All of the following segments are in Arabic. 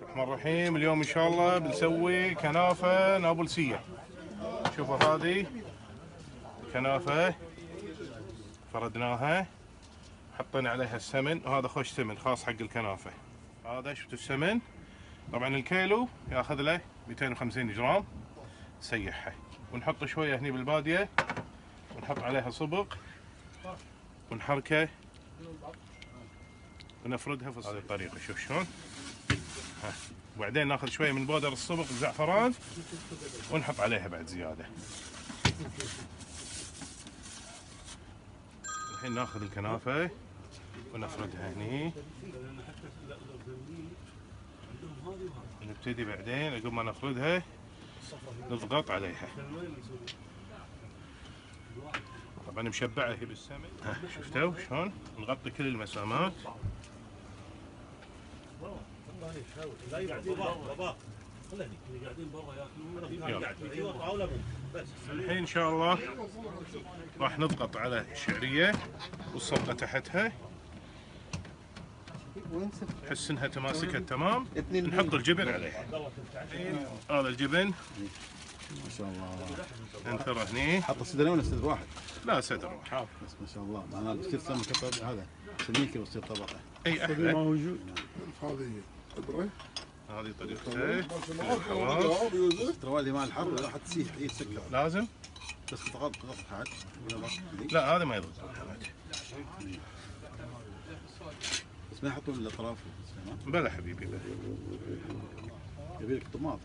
الرحمن الرحيم. اليوم ان شاء الله بنسوي كنافه نابلسيه. شوفوا هذه كنافه فردناها، حطينا عليها السمن، وهذا خوش سمن خاص حق الكنافه. هذا شفتوا السمن، طبعا الكيلو ياخذ له 250 جرام. نسيحها ونحط شويه هني بالباديه، ونحط عليها صبغ ونحركه ونفردها في هذه الطريقه. شوف شلون. وبعدين ناخذ شويه من بودر الصبغ الزعفران ونحط عليها بعد زياده. الحين ناخذ الكنافه ونفردها هني، ونبتدي بعدين عقب ما نفردها نضغط عليها. طبعا مشبعه هي بالسمن. شفتوا شلون نغطي كل المسامات. الحين ان شاء الله راح نضغط على الشعريه والصبغه تحتها، نحس انها تماسكت تمام. نحط الجبن عليها. هذا الجبن ما شاء الله ننثره هني. حط صدرين ولا صدر واحد؟ لا صدر واحد بس ما شاء الله. معناها بتصير سمكه هذا سميكه وتصير طبقه. اي احلى. موجود. هذه خبره. هذه طريقته. الحواف ترى اللي مع الحر راح تسيح هي تسكر. لازم. بس تضغط حاد. لا هذا ما يضغط. بس ما يحطون الا اطراف. بلا حبيبي بلا. يبي لك طماط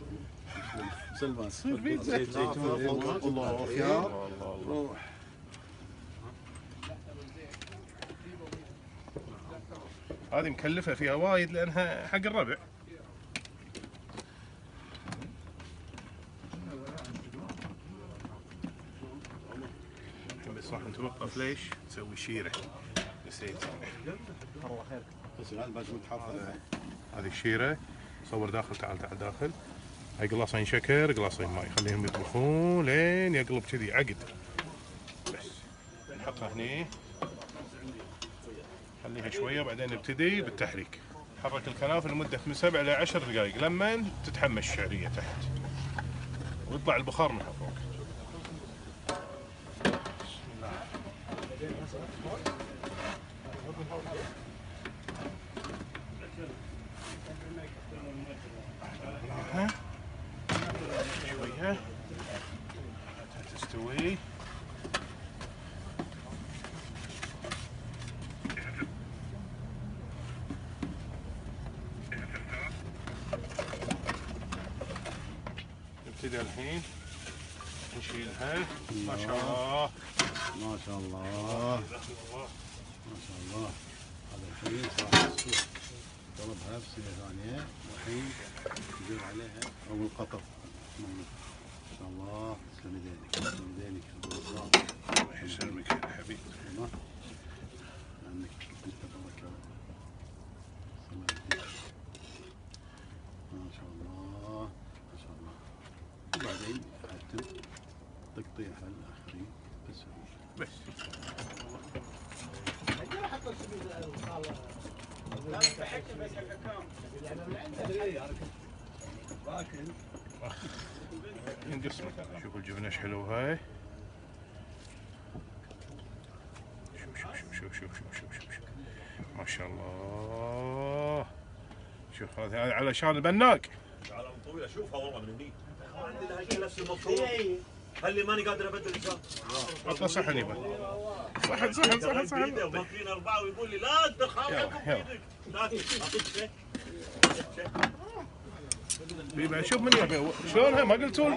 سلمان تصير بيتزا. زيت زيتون الله خيار روح. هذه مكلفة فيها وايد لأنها حق الربع. بس راح نتوقف ليش؟ نسوي شيرة. نسيت. الله خير. بس الآن بعد ما تحافظ. هذه الشيرة. صور داخل. تعال داخل. هاي قلاصين شكر قلاصين ماي، خليهم يطبخون لين يقلب كذي عقد. بس نحطها هني، خليها شويه وبعدين نبتدي بالتحريك. نحرك الكنافه لمده من 7 إلى 10 دقائق لما تتحمس الشعريه تحت ويطلع البخار منها فوق. شويه حتى تستوي. نبتدي الحين نشيلها. ما شاء الله ما شاء الله ما شاء الله. هذا الحين صار السوق طلبها بسنة ثانية، والحين ندير عليها أول قطر. ما شاء الله. تسلم يدينك تسلم يدينك. الله يسلمك يا حبيبي. لأنك أنت بركة. ما شاء الله ما شاء الله. وبعدين حتى تقطيعها الآخرين بس. نقسمه. شوفوا الجبنه ايش حلوه هاي. شوف ما شاء الله. شوف هذه علشان البناق. على طويله اشوفها والله من هني. عندي الاكل نفس المفروض. خلي ماني قادر ابدل الجو. عطنا صحن يبا. صحن. وماكلين اربعه ويقول لي لا تدخل بايدك. بيبا شوف من يبي شلونها ما قلتوا